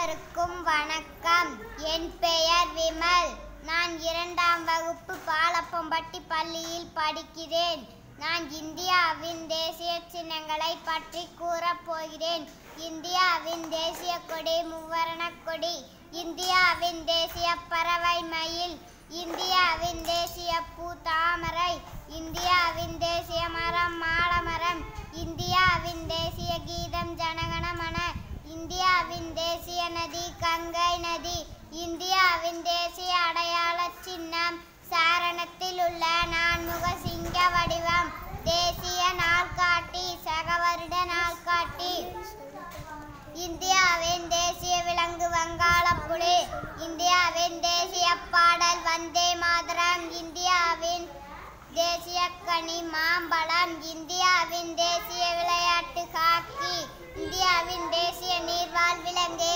அனைவருக்கும் வணக்கம். என் பெயர் விமல். நான் 2ஆம் வகுப்பு பாலப்பம்பட்டி பள்ளியில் படிக்கிறேன். நான் இந்தியாவின் தேசிய சின்னங்களை பற்றி கூறப் போகிறேன். இந்தியாவின் தேசிய கொடி முவ்வர்ணக் கொடி. இந்தியாவின் தேசிய பறவை மயில். இந்தியாவின் தேசிய பூ தாமரை. இந்தியாவின் தேசிய மரம் மாலமரம். இந்தியாவின் தேசிய கீதம் ஜனகணமன. இந்தியாவின் தேசிய நதி கங்கை நதி. இந்தியாவின் தேசிய அடையாள சின்னம் சாரணத்தில் உள்ள நான்முக சிங்க வடிவம். தேசிய நாள்காட்டி சகவருட நாள்காட்டி. இந்தியாவின் தேசிய விலங்கு வங்காளப்புலி. இந்தியாவின் தேசிய பாடல் வந்தே மாதரம். இந்தியாவின் தேசிய கனி மாம்பழம். இந்தியாவின் தேசிய விளையாட்டு ஹாக்கி. இந்தியாவின் தேசிய நீர்வாழ் விலங்கு